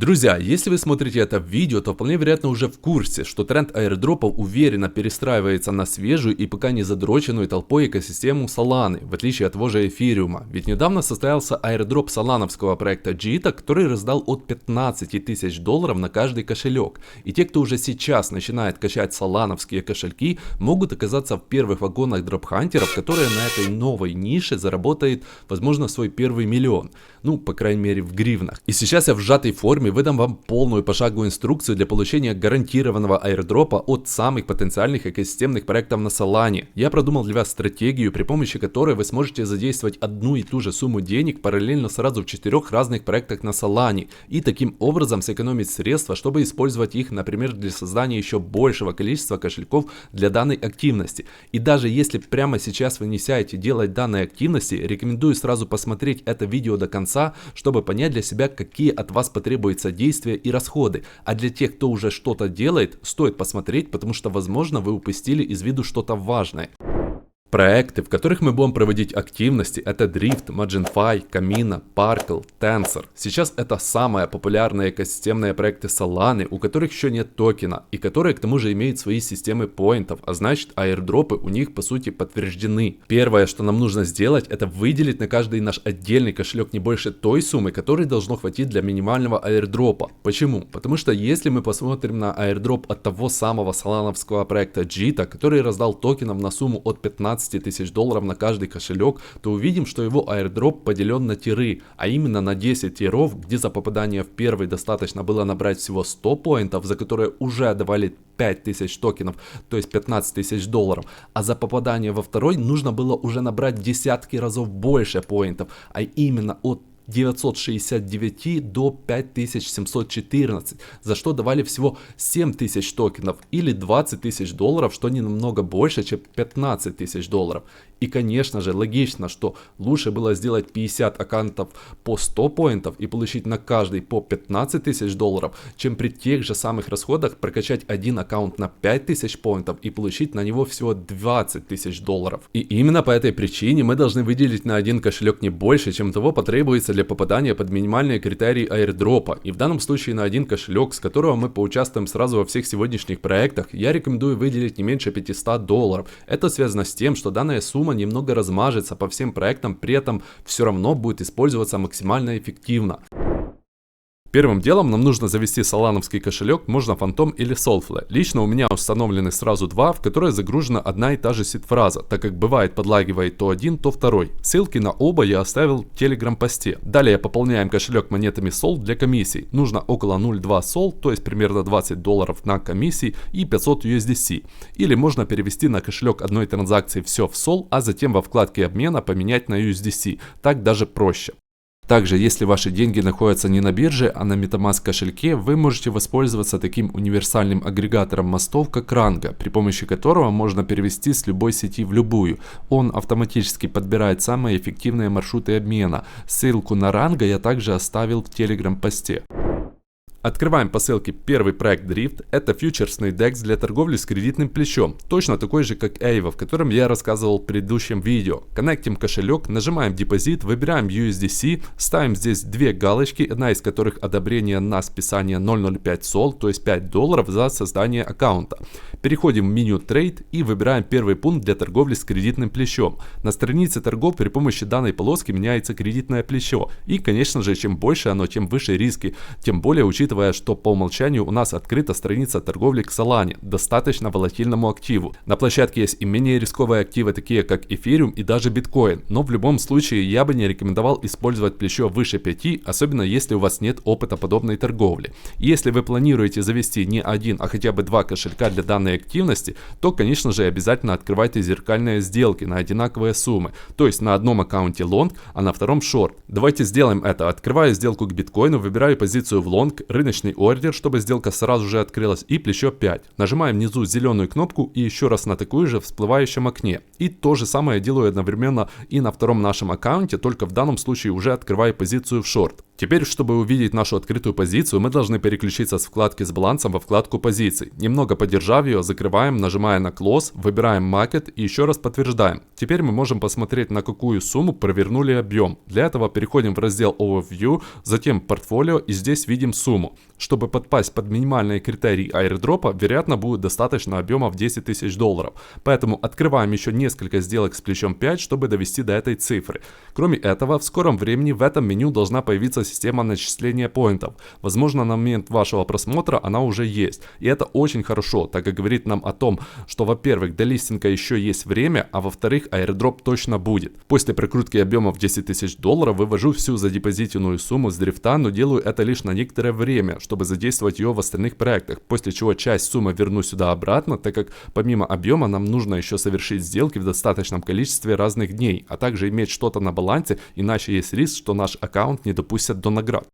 Друзья, если вы смотрите это видео, то вполне вероятно уже в курсе, что тренд аирдропов уверенно перестраивается на свежую и пока не задроченную толпой экосистему Solana, в отличие от того же эфириума. Ведь недавно состоялся аирдроп солановского проекта Jita, который раздал от 15 тысяч долларов на каждый кошелек. И те, кто уже сейчас начинает качать солановские кошельки, могут оказаться в первых вагонах дропхантеров, которые на этой новой нише заработают, возможно, свой первый миллион. Ну, по крайней мере, в гривнах. И сейчас я в сжатой форме выдам вам полную пошаговую инструкцию для получения гарантированного аирдропа от самых потенциальных экосистемных проектов на Solana. Я продумал для вас стратегию, при помощи которой вы сможете задействовать одну и ту же сумму денег параллельно сразу в 4 разных проектах на Solana и таким образом сэкономить средства, чтобы использовать их, например, для создания еще большего количества кошельков для данной активности. И даже если прямо сейчас вы не сядете делать данной активности, рекомендую сразу посмотреть это видео до конца, чтобы понять для себя, какие от вас потребуются действия и расходы. А для тех, кто уже что-то делает, стоит посмотреть, потому что, возможно, вы упустили из виду что-то важное. Проекты, в которых мы будем проводить активности, это Drift, MarginFi, Kamina, Parkle, Tensor. Сейчас это самые популярные экосистемные проекты Solana, у которых еще нет токена, и которые к тому же имеют свои системы поинтов, а значит аирдропы у них по сути подтверждены. Первое, что нам нужно сделать, это выделить на каждый наш отдельный кошелек не больше той суммы, которой должно хватить для минимального аирдропа. Почему? Потому что если мы посмотрим на аирдроп от того самого солановского проекта Jita, который раздал токенов на сумму от 15 тысяч долларов на каждый кошелек, то увидим, что его аирдроп поделен на тиры, а именно на 10 тиров, где за попадание в первый достаточно было набрать всего 100 поинтов, за которые уже давали 5000 токенов, то есть 15 тысяч долларов, а за попадание во второй нужно было уже набрать в десятки разов больше поинтов, а именно от 969 до 5714, за что давали всего 7000 токенов или 20 тысяч долларов, что не намного больше, чем 15 тысяч долларов. И конечно же логично, что лучше было сделать 50 аккаунтов по 100 поинтов и получить на каждый по 15 тысяч долларов, чем при тех же самых расходах прокачать один аккаунт на 5000 поинтов и получить на него всего 20 тысяч долларов. И именно по этой причине мы должны выделить на один кошелек не больше, чем того потребуется для попадания под минимальные критерии аирдропа. И в данном случае на один кошелек, с которого мы поучаствуем сразу во всех сегодняшних проектах, я рекомендую выделить не меньше 500 долларов. Это связано с тем, что данная сумма немного размажется по всем проектам, при этом все равно будет использоваться максимально эффективно. Первым делом нам нужно завести солановский кошелек, можно Phantom или Soulfly. Лично у меня установлены сразу два, в которые загружена одна и та же сид-фраза, так как бывает подлагивает то один, то второй. Ссылки на оба я оставил в Telegram посте. Далее пополняем кошелек монетами SOL для комиссий. Нужно около 0.2 SOL, то есть примерно 20 долларов на комиссии и 500 USDC. Или можно перевести на кошелек одной транзакции все в SOL, а затем во вкладке обмена поменять на USDC. Так даже проще. Также, если ваши деньги находятся не на бирже, а на MetaMask кошельке, вы можете воспользоваться таким универсальным агрегатором мостов, как Rango, при помощи которого можно перевести с любой сети в любую. Он автоматически подбирает самые эффективные маршруты обмена. Ссылку на Rango я также оставил в Telegram посте. Открываем по ссылке первый проект Drift. Это фьючерсный DEX для торговли с кредитным плечом. Точно такой же, как Aave, в котором я рассказывал в предыдущем видео. Коннектим кошелек, нажимаем депозит, выбираем USDC, ставим здесь две галочки, одна из которых одобрение на списание 0.05 SOL, то есть 5 долларов за создание аккаунта. Переходим в меню Trade и выбираем первый пункт для торговли с кредитным плечом. На странице торгов при помощи данной полоски меняется кредитное плечо. И, конечно же, чем больше оно, тем выше риски, тем более учитывая, что по умолчанию у нас открыта страница торговли к Solana, достаточно волатильному активу. На площадке есть и менее рисковые активы, такие как эфириум и даже биткоин, но в любом случае я бы не рекомендовал использовать плечо выше 5, особенно если у вас нет опыта подобной торговли. И если вы планируете завести не один, а хотя бы два кошелька для данной активности, то, конечно же, обязательно открывайте зеркальные сделки на одинаковые суммы, то есть на одном аккаунте long, а на втором short. Давайте сделаем это. Открываю сделку к биткоину, выбираю позицию в long, рыночный ордер, чтобы сделка сразу же открылась, и плечо 5. Нажимаем внизу зеленую кнопку и еще раз на такую же в всплывающем окне. И то же самое делаю одновременно и на втором нашем аккаунте, только в данном случае уже открываю позицию в шорт. Теперь, чтобы увидеть нашу открытую позицию, мы должны переключиться с вкладки с балансом во вкладку позиций. Немного подержав ее, закрываем, нажимая на Close, выбираем Market и еще раз подтверждаем. Теперь мы можем посмотреть, на какую сумму провернули объем. Для этого переходим в раздел Overview, затем Портфолио и здесь видим сумму. Чтобы подпасть под минимальные критерии airdropа, вероятно, будет достаточно объема в 10 тысяч долларов. Поэтому открываем еще несколько сделок с плечом 5, чтобы довести до этой цифры. Кроме этого, в скором времени в этом меню должна появиться система начисления поинтов. Возможно, на момент вашего просмотра она уже есть. И это очень хорошо, так как говорит нам о том, что, во-первых, до листинга еще есть время, а во-вторых, airdrop точно будет. После прокрутки объема в 10 тысяч долларов вывожу всю задепозитенную сумму с дрифта, но делаю это лишь на некоторое время, чтобы задействовать ее в остальных проектах, после чего часть суммы верну сюда обратно, так как помимо объема нам нужно еще совершить сделки в достаточном количестве разных дней, а также иметь что-то на балансе, иначе есть риск, что наш аккаунт не допустят до наград.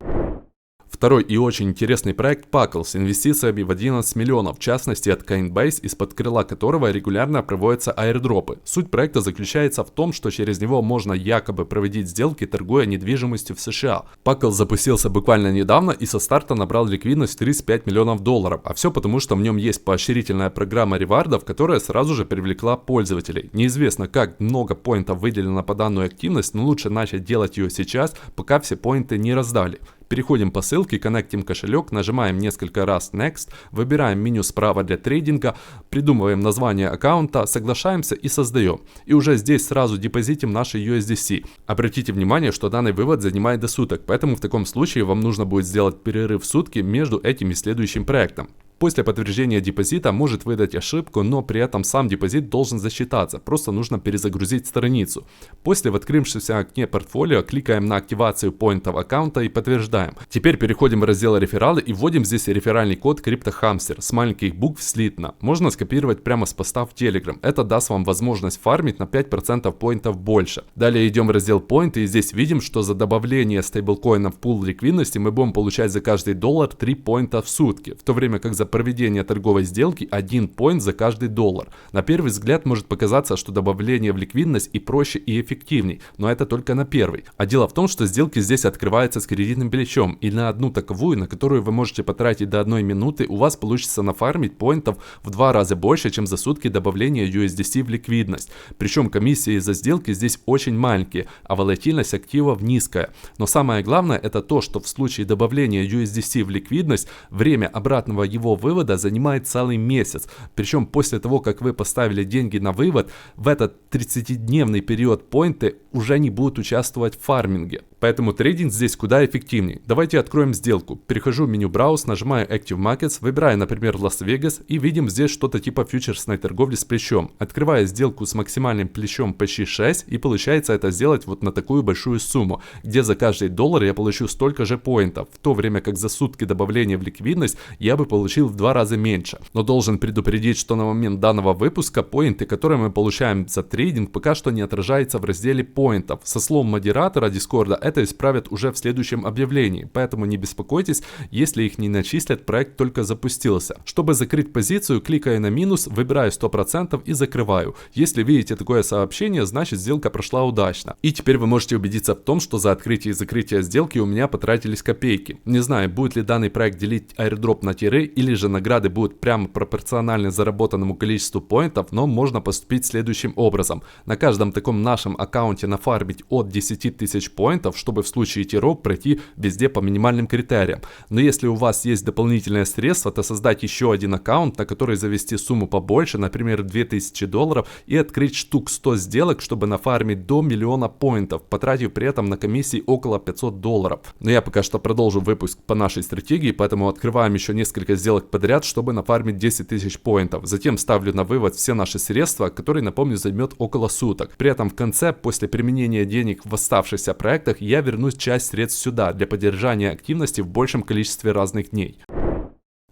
Второй и очень интересный проект Packle с инвестициями в 11 миллионов, в частности от Coinbase, из-под крыла которого регулярно проводятся airdропы. Суть проекта заключается в том, что через него можно якобы проводить сделки, торгуя недвижимостью в США. Packle запустился буквально недавно и со старта набрал ликвидность в 35 миллионов долларов, а все потому, что в нем есть поощрительная программа ревардов, которая сразу же привлекла пользователей. Неизвестно, как много поинтов выделено по данную активность, но лучше начать делать ее сейчас, пока все поинты не раздали. Переходим по ссылке, коннектим кошелек, нажимаем несколько раз Next, выбираем меню справа для трейдинга, придумываем название аккаунта, соглашаемся и создаем. И уже здесь сразу депозитим наши USDC. Обратите внимание, что данный вывод занимает до суток, поэтому в таком случае вам нужно будет сделать перерыв в сутки между этим и следующим проектом. После подтверждения депозита может выдать ошибку, но при этом сам депозит должен засчитаться, просто нужно перезагрузить страницу. После в открывшемся окне портфолио кликаем на активацию поинтов аккаунта и подтверждаем. Теперь переходим в раздел рефералы и вводим здесь реферальный код CryptoHamster с маленьких букв слитно. Можно скопировать прямо с поста в Telegram. Это даст вам возможность фармить на 5% поинтов больше. Далее идем в раздел поинты и здесь видим, что за добавление стейблкоина в пул ликвидности мы будем получать за каждый доллар 3 поинта в сутки, в то время как за проведение торговой сделки 1 поинт за каждый доллар. На первый взгляд может показаться, что добавление в ликвидность и проще, и эффективней, но это только на первый. А дело в том, что сделки здесь открываются с кредитным плечом, и на одну таковую, на которую вы можете потратить до 1 минуты, у вас получится нафармить поинтов в 2 раза больше, чем за сутки добавления USDC в ликвидность. Причем комиссии за сделки здесь очень маленькие, а волатильность активов низкая. Но самое главное это то, что в случае добавления USDC в ликвидность, время обратного его вывода занимает целый месяц. Причем после того, как вы поставили деньги на вывод, в этот 30-дневный период поинты уже не будут участвовать в фарминге. Поэтому трейдинг здесь куда эффективнее. Давайте откроем сделку. Перехожу в меню Browse, нажимаю Active Markets, выбираю, например, Лас-Вегас и видим здесь что-то типа фьючерсной торговли с плечом. Открываю сделку с максимальным плечом почти 6 и получается это сделать вот на такую большую сумму, где за каждый доллар я получу столько же поинтов, в то время как за сутки добавления в ликвидность я бы получил в 2 раза меньше. Но должен предупредить, что на момент данного выпуска поинты, которые мы получаем за трейдинг, пока что не отражается в разделе поинтов. Со словом модератора Discord это исправят уже в следующем объявлении, поэтому не беспокойтесь, если их не начислят, проект только запустился. Чтобы закрыть позицию, кликаю на минус, выбираю 100% и закрываю. Если видите такое сообщение, значит сделка прошла удачно. И теперь вы можете убедиться в том, что за открытие и закрытие сделки у меня потратились копейки. Не знаю, будет ли данный проект делить airdrop на тире, или же награды будут прямо пропорциональны заработанному количеству поинтов, но можно поступить следующим образом. На каждом таком нашем аккаунте нафармить от 10 тысяч поинтов, чтобы в случае тиров пройти везде по минимальным критериям. Но если у вас есть дополнительные средства, то создать еще один аккаунт, на который завести сумму побольше, например, 2000 долларов, и открыть штук 100 сделок, чтобы нафармить до 1 000 000 поинтов, потратив при этом на комиссии около 500 долларов. Но я пока что продолжу выпуск по нашей стратегии, поэтому открываем еще несколько сделок подряд, чтобы нафармить 10 тысяч поинтов. Затем ставлю на вывод все наши средства, которые, напомню, займет около суток. При этом в конце, после применения денег в оставшихся проектах, я верну часть средств сюда для поддержания активности в большем количестве разных дней.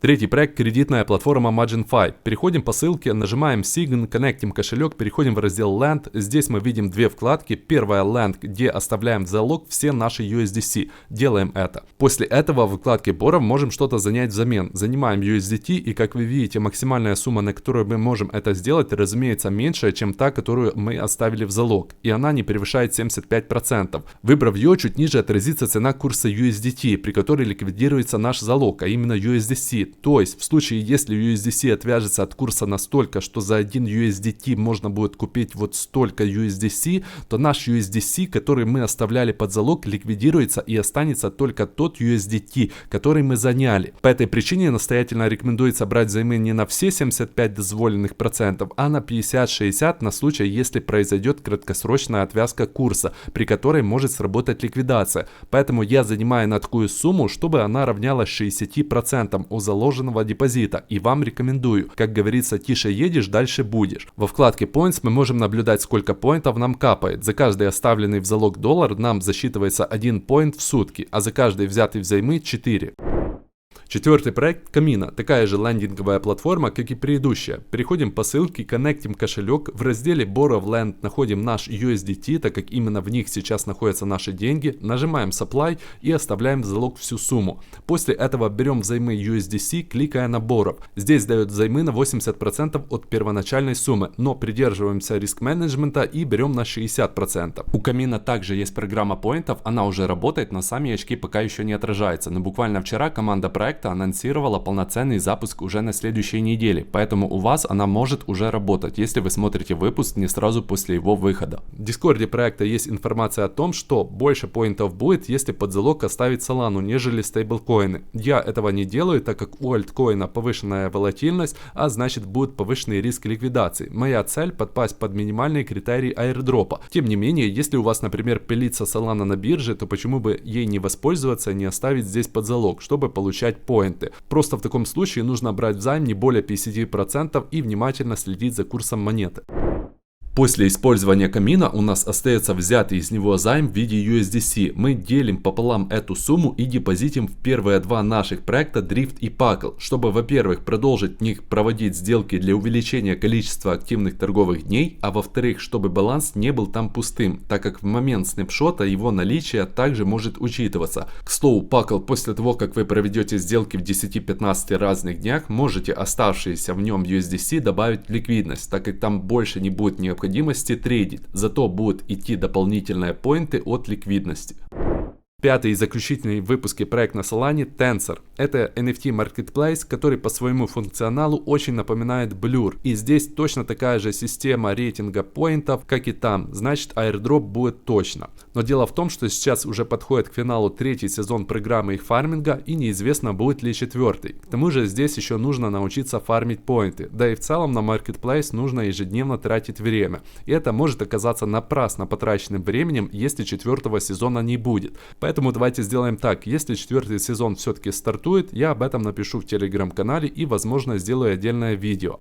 Третий проект — кредитная платформа MarginFi. Переходим по ссылке, нажимаем Sign, коннектим кошелек, переходим в раздел Land. Здесь мы видим две вкладки. Первая Land, где оставляем в залог все наши USDC. Делаем это. После этого в вкладке Borrow можем что-то занять взамен. Занимаем USDT, и как вы видите, максимальная сумма, на которую мы можем это сделать, разумеется, меньше, чем та, которую мы оставили в залог. И она не превышает 75%. Выбрав ее, чуть ниже отразится цена курса USDT, при которой ликвидируется наш залог, а именно USDC. То есть в случае, если USDC отвяжется от курса настолько, что за 1 USDT можно будет купить вот столько USDC, то наш USDC, который мы оставляли под залог, ликвидируется, и останется только тот USDT, который мы заняли. По этой причине настоятельно рекомендуется брать взаймы не на все 75 дозволенных процентов, а на 50-60 на случай, если произойдет краткосрочная отвязка курса, при которой может сработать ликвидация. Поэтому я занимаю на такую сумму, чтобы она равнялась 60% у заложенного депозита, и вам рекомендую. Как говорится, тише едешь, дальше будешь. Во вкладке Points мы можем наблюдать, сколько поинтов нам капает. За каждый оставленный в залог доллар нам засчитывается 1 поинт в сутки, а за каждый взятый взаймы 4. Четвертый проект — Камина, такая же лендинговая платформа, как и предыдущая. Переходим по ссылке, коннектим кошелек, в разделе Borrow Land находим наш USDT, так как именно в них сейчас находятся наши деньги, нажимаем Supply и оставляем в залог всю сумму. После этого берем взаймы USDC, кликая на Borrow. Здесь дает взаймы на 80% от первоначальной суммы, но придерживаемся риск-менеджмента и берем на 60%. У Камина также есть программа поинтов, она уже работает, но сами очки пока еще не отражаются, но буквально вчера команда проекта анонсировала полноценный запуск уже на следующей неделе, поэтому у вас она может уже работать, если вы смотрите выпуск не сразу после его выхода. В Дискорде проекта есть информация о том, что больше поинтов будет, если под залог оставить Solana, нежели стейблкоины. Я этого не делаю, так как у альткоина повышенная волатильность, а значит будет повышенный риск ликвидации. Моя цель — подпасть под минимальные критерии аирдропа. Тем не менее, если у вас, например, пилится Solana на бирже, то почему бы ей не воспользоваться и не оставить здесь под залог, чтобы получать поинты. Просто в таком случае нужно брать взайм не более 50% и внимательно следить за курсом монеты. После использования Камина у нас остается взятый из него займ в виде USDC. Мы делим пополам эту сумму и депозитим в первые два наших проекта Drift и Packle, чтобы, во-первых, продолжить в них проводить сделки для увеличения количества активных торговых дней, а во-вторых, чтобы баланс не был там пустым, так как в момент снапшота его наличие также может учитываться. К слову, Packle, после того, как вы проведете сделки в 10-15 разных днях, можете оставшиеся в нем USDC добавить в ликвидность, так как там больше не будет необходимости трейдить, зато будут идти дополнительные поинты от ликвидности. Пятый и заключительный в выпуске проект на Solana — Tensor. Это NFT Marketplace, который по своему функционалу очень напоминает Blur. И здесь точно такая же система рейтинга поинтов, как и там, значит airdrop будет точно. Но дело в том, что сейчас уже подходит к финалу третий сезон программы их фарминга, и неизвестно, будет ли четвертый. К тому же здесь еще нужно научиться фармить поинты, да и в целом на Marketplace нужно ежедневно тратить время. И это может оказаться напрасно потраченным временем, если четвертого сезона не будет. Поэтому давайте сделаем так: если четвертый сезон все-таки стартует, я об этом напишу в телеграм-канале и, возможно, сделаю отдельное видео.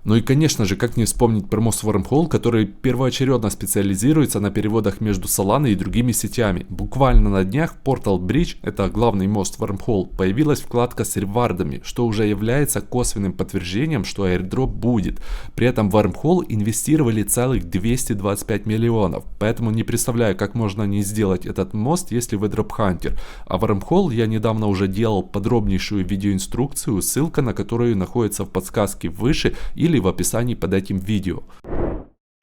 Ну и, конечно же, как не вспомнить про мост Wormhole, который первоочередно специализируется на переводах между Solana и другими сетями. Буквально на днях в Portal Bridge, это главный мост Wormhole, появилась вкладка с ревардами, что уже является косвенным подтверждением, что airdrop будет. При этом в Wormhole инвестировали целых 225 миллионов, поэтому не представляю, как можно не сделать этот мост, если вы дропхантер. А Wormhole я недавно уже делал подробнейшую видеоинструкцию, ссылка на которую находится в подсказке выше или в описании под этим видео.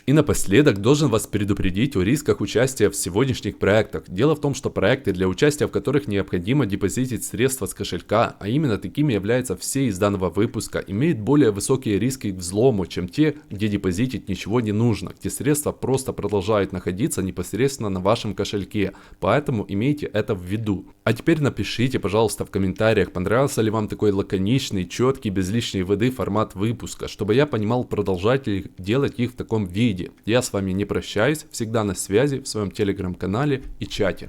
И напоследок должен вас предупредить о рисках участия в сегодняшних проектах. Дело в том, что проекты, для участия в которых необходимо депозитить средства с кошелька, а именно такими являются все из данного выпуска, имеют более высокие риски к взлому, чем те, где депозитить ничего не нужно, где средства просто продолжают находиться непосредственно на вашем кошельке. Поэтому имейте это в виду. А теперь напишите, пожалуйста, в комментариях, понравился ли вам такой лаконичный, четкий, без лишней воды формат выпуска, чтобы я понимал, продолжать ли делать их в таком виде. Я с вами не прощаюсь, всегда на связи в своем телеграм-канале и чате.